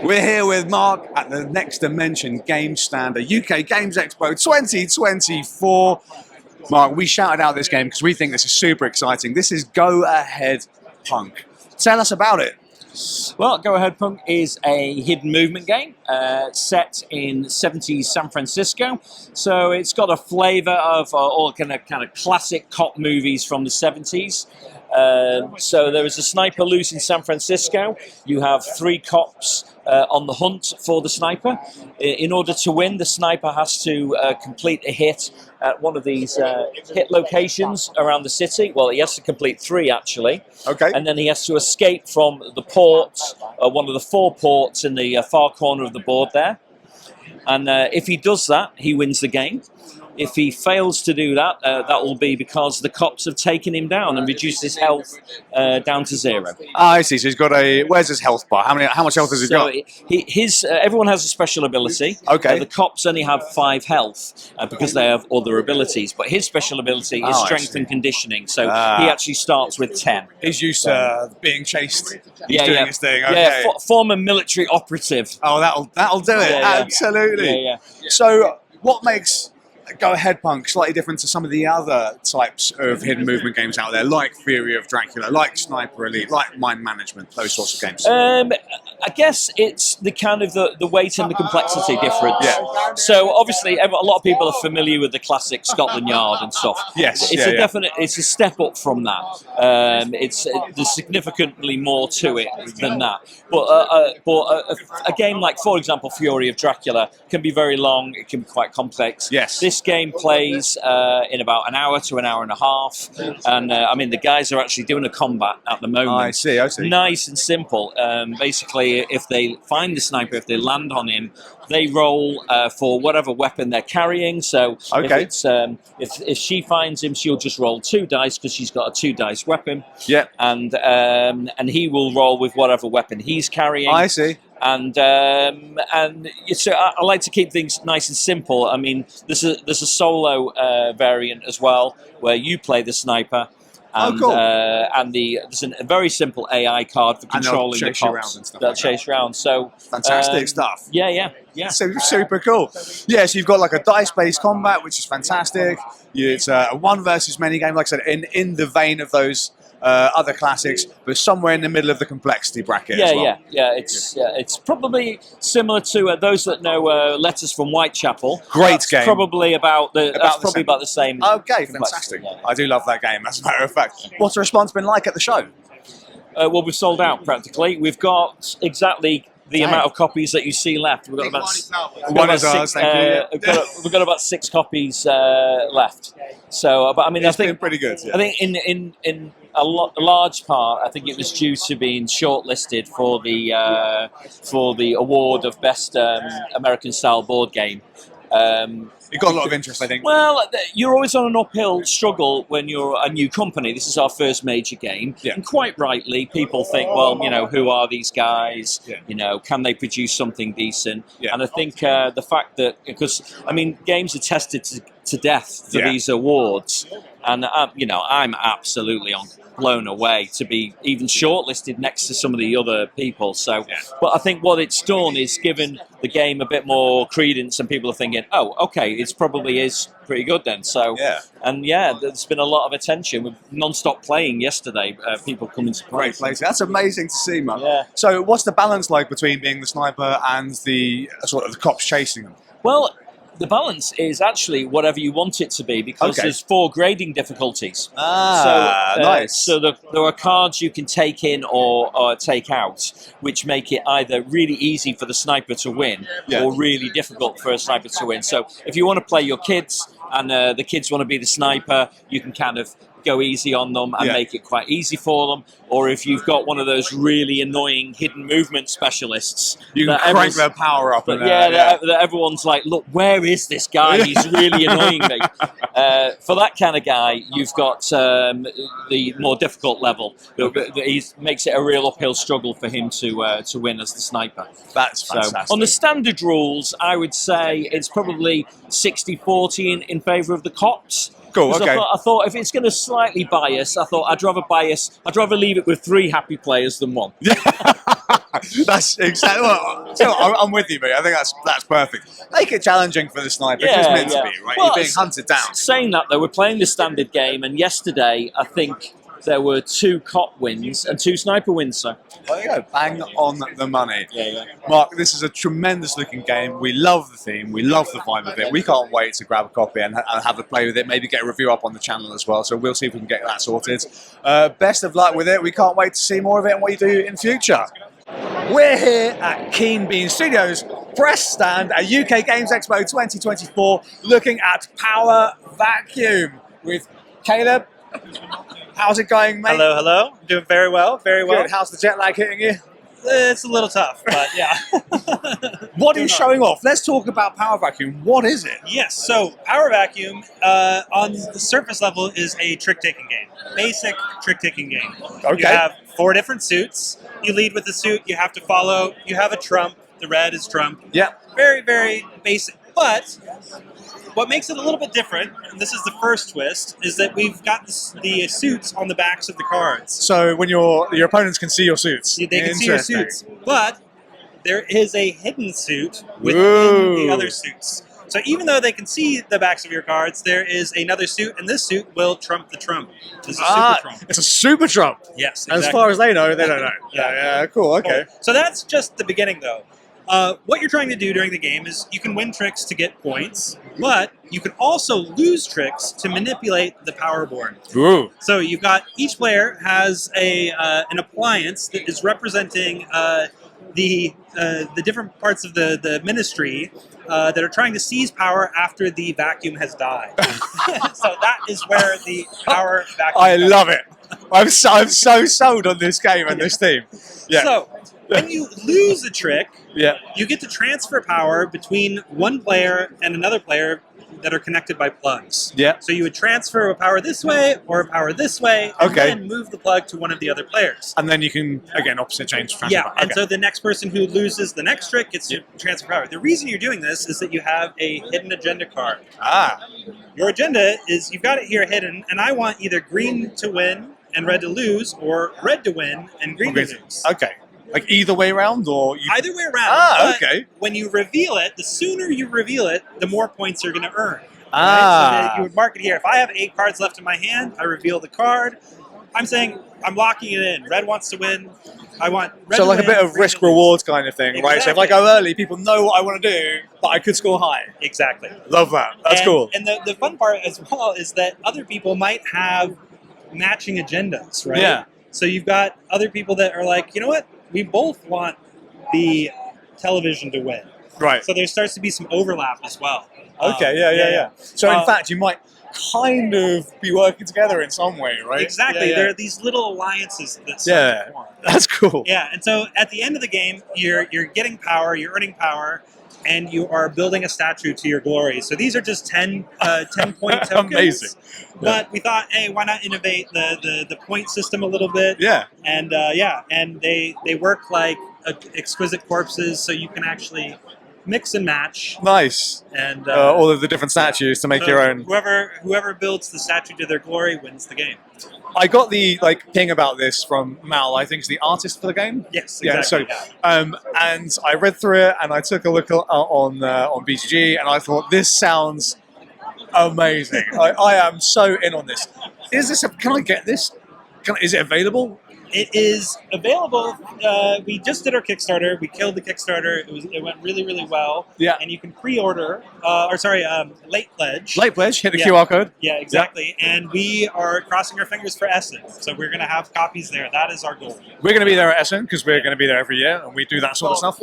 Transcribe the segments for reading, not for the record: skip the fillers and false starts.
We're here with Mark at the Next Dimension Game Stand, the UK Games Expo 2024. Mark, we shouted out this game because we think this is super exciting. This is Go Ahead Punk. Tell us about it. Well, Go Ahead Punk is a hidden movement game set in 70s San Francisco. So it's got a flavour of all kind of classic cop movies from the 70s. So there is a sniper loose in San Francisco. You have 3 cops on the hunt for the sniper. In order to win, the sniper has to complete a hit at one of these hit locations around the city. Well, he has to complete 3 actually. Okay. And then he has to escape from the port, one of the 4 ports in the far corner of the board there. And if he does that, he wins the game. If he fails to do that, that will be because the cops have taken him down and reduced his health down to 0. I see. So he's got a. Where's his health bar? How much health has he got? Everyone has a special ability. Okay. The cops only have 5 health because they have other abilities. But his special ability is strength and conditioning. So he actually starts with 10. He's used to being chased. He's doing his thing. Okay. Yeah, former military operative. Oh, that'll do it. Absolutely. Yeah. So what makes Go Ahead Punk slightly different to some of the other types of hidden movement games out there, like Fury of Dracula, like Sniper Elite, like Mind Management, those sorts of games? I guess it's the kind of the weight and the complexity difference. Yeah. So obviously, a lot of people are familiar with the classic Scotland Yard and stuff. Yes. It's a step up from that. There's significantly more to it than that. But a game like, for example, Fury of Dracula can be very long. It can be quite complex. Yes. This game plays in about an hour to an hour and a half, and I mean the guys are actually doing a combat at the moment. I see. Nice and simple. Basically, if they find the sniper, if they land on him, they roll for whatever weapon they're carrying. So if she finds him, she'll just roll 2 dice because she's got a 2 dice weapon. Yeah. And he will roll with whatever weapon he's carrying. I see. And so I like to keep things nice and simple. I mean, there's a solo variant as well where you play the sniper. And, cool. There's a very simple AI card for controlling the cops that chase around. So fantastic stuff. Yeah. So super cool. Yeah, so you've got like a dice-based combat, which is fantastic. It's a 1 versus many game, like I said, in the vein of those other classics, but somewhere in the middle of the complexity bracket. Yeah. It's probably similar to those that know Letters from Whitechapel. Great game. Probably about the same. Okay, fantastic. Yeah. I do love that game, as a matter of fact. What's the response been like at the show? Well, we've sold out practically. We've got exactly the amount of copies that you see left. We've got about 6 copies left. So, but I mean, I think pretty good. Yeah. I think in a large part, I think it was due to being shortlisted for the award of best American style board game. It got a lot of interest, I think. Well, you're always on an uphill struggle when you're a new company. This is our first major game. Yeah. And quite rightly, people think, well, who are these guys? Yeah. Can they produce something decent? Yeah. And I think the fact that, because, I mean, games are tested to death for these awards. And, I'm absolutely blown away to be even shortlisted next to some of the other people. So, but I think what it's done is given the game a bit more credence, and people are thinking, oh, okay, it probably is pretty good then. So, there's been a lot of attention with non-stop playing yesterday. People coming to play. Great place. That's amazing to see, man. Yeah. So, what's the balance like between being the sniper and the sort of the cops chasing them? Well, the balance is actually whatever you want it to be, because there's 4 grading difficulties. Nice. So there are cards you can take in or take out, which make it either really easy for the sniper to win or really difficult for a sniper to win. So if you want to play your kids and the kids want to be the sniper, you can kind of go easy on them and make it quite easy for them. Or if you've got one of those really annoying hidden movement specialists, you can crank their power up. That everyone's like, look, where is this guy? He's really annoying me. For that kind of guy, you've got the more difficult level. He makes it a real uphill struggle for him to win as the sniper. That's fantastic. So, on the standard rules, I would say it's probably 60-40 in favour of the cops. Cool, okay. I thought if it's going to slightly bias, I'd rather leave it with 3 happy players than 1. That's exactly. Well, so I'm with you, mate. I think that's perfect. Make it challenging for the sniper. It's Yeah, meant to yeah. be, right? Well, You're being hunted down. Saying that, though, we're playing the standard game, and yesterday I think there were 2 cop wins and 2 sniper wins. So There you go, bang on the money. yeah. Mark, this is a tremendous looking game. We love the theme. We love the vibe of it. We can't wait to grab a copy and have a play with it. Maybe get a review up on the channel as well. So we'll see if we can get that sorted. Best of luck with it. We can't wait to see more of it and what you do in future. We're here at Keen Bean Studios press stand at UK Games Expo 2024 looking at Power Vacuum with Caleb. How's it going, mate? Hello, hello. Doing very well, very well. Good. How's the jet lag hitting you? It's a little tough, but yeah. What are you showing off? Let's talk about Power Vacuum. What is it? Yes, so Power Vacuum on the surface level is a trick-taking game. Basic trick-taking game. Okay. You have 4 different suits. You lead with the suit you have to follow. You have a trump. The red is trump. Yeah. Very, very basic. But what makes it a little bit different, and this is the first twist, is that we've got the suits on the backs of the cards. So when your opponents can see your suits. They can see your suits. But there is a hidden suit within Ooh. the other suits. So even though they can see the backs of your cards, there is another suit, and this suit will trump the trump. This is a super trump. It's a super trump. Yes, exactly. As far as they know, they don't know. Yeah. Yeah, cool, okay. So that's just the beginning, though. What you're trying to do during the game is you can win tricks to get points, but you can also lose tricks to manipulate the power board. Ooh. So you've got, each player has an appliance that is representing the different parts of the ministry that are trying to seize power after the vacuum has died. So that is where the power vacuum I comes love it. I'm so sold on this game and this team. Yeah. So when you lose a trick, yeah. you get to transfer power between one player and another player that are connected by plugs. Yeah. So you would transfer a power this way or a power this way, and Okay. then move the plug to one of the other players. And then you can, again, opposite change. Transfer Yeah, back. and Okay. so the next person who loses the next trick gets to transfer power. The reason you're doing this is that you have a hidden agenda card. Ah. Your agenda is, you've got it here hidden, and I want either green to win and red to lose, or red to win and green to lose. Okay. Like either way around, or you... Either way around. Ah, but okay. when you reveal it, the sooner you reveal it, the more points you're going to earn. Ah. Right? So that you would mark it here. If I have 8 cards left in my hand, I reveal the card. I'm saying I'm locking it in. Red wants to win. I want red So to like a win, bit of green to lose. risk-reward kind of thing, right? So if I Exactly. go early, people know what I want to do, but I could score high. Exactly. Love that. That's And- cool. And the fun part as well is that other people might have matching agendas, right? Yeah. So you've got other people that are like, you know what? We both want the television to win. Right. So there starts to be some overlap as well. Okay, yeah. So in fact, you might kind of be working together in some way, right? Exactly. Yeah, There yeah. are these little alliances that start to form. That's cool. Yeah, and so at the end of the game, you're getting power, you're earning power, and you are building a statue to your glory. So these are just 10 point tokens. Amazing. But we thought, hey, why not innovate the point system a little bit? Yeah. And and they work like exquisite corpses, so you can actually mix and match. Nice. And All of the different statues to make so your own. Whoever builds the statue to their glory wins the game. I got the ping about this from Mal. I think is the artist for the game. Yes, Yeah. exactly. So, and I read through it and I took a look on BGG and I thought this sounds amazing. I am so in on this. Is this? Can I get this? Is it available? It is available. We just did our Kickstarter. We killed the Kickstarter. It went really, really well. Yeah. And you can pre-order, late pledge. Late pledge. Hit the Yeah. QR code. Yeah, exactly. And we are crossing our fingers for Essen. So we're going to have copies there. That is our goal. We're going to be there at Essen because we're going to be there every year and we do that sort of stuff.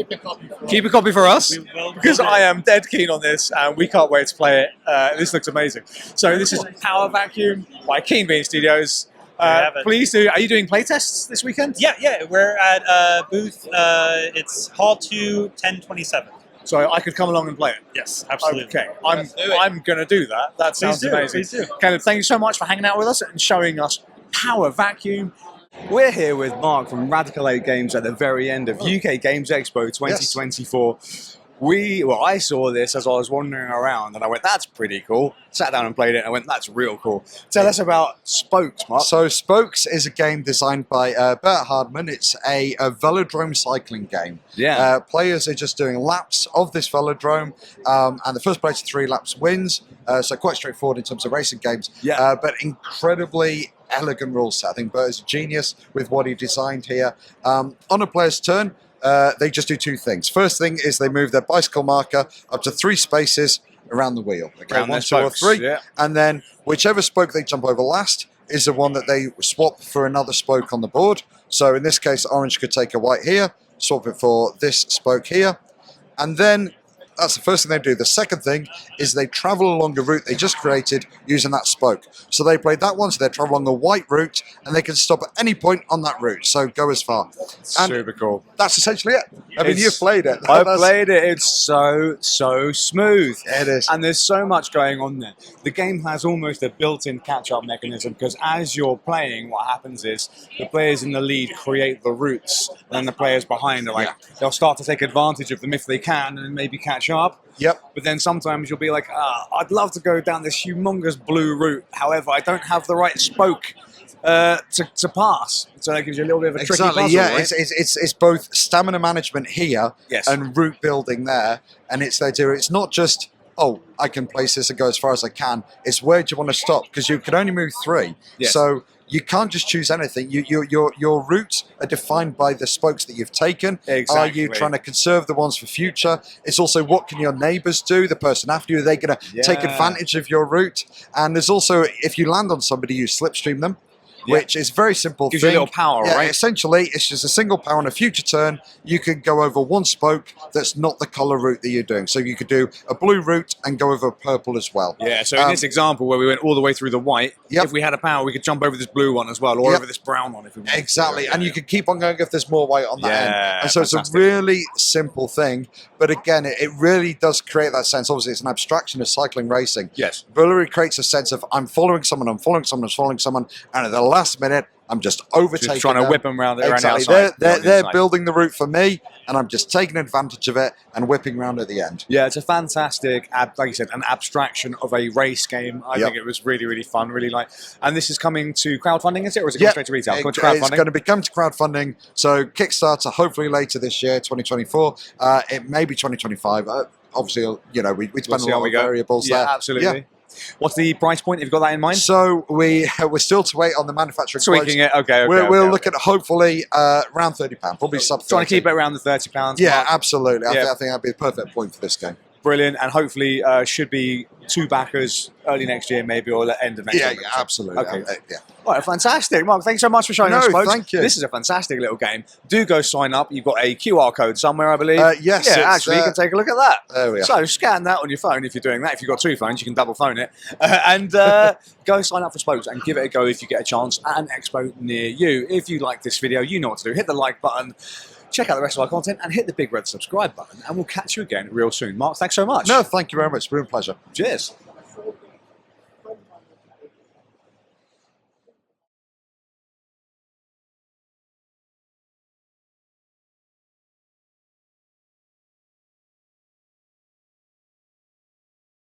Keep a copy for us We will because do I it. am dead keen on this and we can't wait to play it. This looks amazing. So this is Power Vacuum by Keen Bean Studios. have it. Please do. Are you doing playtests this weekend? Yeah. We're at booth. It's Hall 2, 1027. So I could come along and play it. Yes, absolutely. Okay, I'm going to do that. That sounds amazing. Please do. Caleb, thank you so much for hanging out with us and showing us Power Vacuum. We're here with Mark from Radical 8 Games at the very end of UK Games Expo 2024. Well, I saw this as I was wandering around, and I went, "That's pretty cool." Sat down and played it, and I went, "That's real cool." Tell us about Spokes, Mark. So Spokes is a game designed by Bert Hardman. It's a velodrome cycling game. Yeah. Players are just doing laps of this velodrome, and the first place to 3 laps wins. So quite straightforward in terms of racing games. Yeah. But incredibly elegant rule set. I think Bert is a genius with what he designed here. On a player's turn, they just do 2 things. First thing is they move their bicycle marker up to 3 spaces around the wheel. Okay, Around 1, their 2, or spokes, 3. yeah. And then whichever spoke they jump over last is the one that they swap for another spoke on the board. So in this case, orange could take a white here, swap it for this spoke here. And then that's the first thing they do. The second thing is they travel along a route they just created using that spoke. So they played that one, so they travel along a white route, and they can stop at any point on that route. So go as far. And Super cool. that's essentially it. I mean, It's- you've played it. I That's- played it. It's so smooth. It is. And there's so much going on there. The game has almost a built-in catch-up mechanism because as you're playing, what happens is the players in the lead create the routes, and then the players behind are like, they'll start to take advantage of them if they can, and maybe catch up. Yep. But then sometimes you'll be like, I'd love to go down this humongous blue route. However, I don't have the right spoke to pass. So that gives you a little bit of a tricky Exactly. puzzle, Yeah, right? it's both stamina management here Yes. and route building there, and it's the idea. It's not just I can place this and go as far as I can. It's where do you want to stop because you can only move 3. Yes. So you can't just choose anything. Your routes are defined by the spokes that you've taken. Exactly. Are you trying to conserve the ones for future? It's also what can your neighbours do? The person after you, are they going to take Yeah. advantage of your route? And there's also if you land on somebody, you slipstream them. Which is very simple. Gives you a little power, yeah, right? Essentially, it's just a single power on a future turn. You could go over one spoke that's not the colour route that you're doing. So you could do a blue route and go over purple as well. Yeah, so in this example where we went all the way through the white, Yep. if we had a power, we could jump over this blue one as well, or Yep. over this brown one if we wanted to. Exactly, Yeah, and you yeah. can keep on going if there's more white on that Yeah, end. And so it's fantastic. a really simple thing, but again, it really does create that sense. Obviously, it's an abstraction of cycling racing. Yes. But it really creates a sense of I'm following someone, and at the last minute, I'm just overtaking Just trying to them. whip them around, Exactly. the outside. They're inside. building the route for me, and I'm just taking advantage of it and whipping around at the end. Yeah, it's a fantastic, like you said, an abstraction of a race game. I Yep. think it was really, really fun, really like. And this is coming to crowdfunding, is it, or is it going straight to retail? Coming to It's crowdfunding. going to become to crowdfunding. So Kickstarter, hopefully later this year, 2024. It may be 2025. Obviously, we spend We'll a see how lot we of go. variables Yeah, there. absolutely. What's the price point? Have you got that in mind? So we're still to wait on the manufacturing. Tweaking it. Okay. We'll look at hopefully around £30, probably sub 30. Trying to keep it around the £30. Yeah, mark. absolutely. I Yeah. think that'd be the perfect point for this game. Brilliant, and hopefully should be 2 backers early next year, maybe, or the end of next year. Yeah, absolutely. Okay. Yeah. All right, fantastic. Mark, thanks so much for showing No, us, folks. thank you. This is a fantastic little game. Do go sign up. You've got a QR code somewhere, I believe. Yes, Yeah, it's, actually, you can take a look at that. There we are. So scan that on your phone if you're doing that. If you've got 2 phones, you can double phone it. And go sign up for Spokes and give it a go if you get a chance at an expo near you. If you like this video, you know what to do. Hit the like button. Check out the rest of our content and hit the big red subscribe button. And we'll catch you again real soon. Mark, thanks so much. No, thank you very much. It's been a pleasure. Cheers.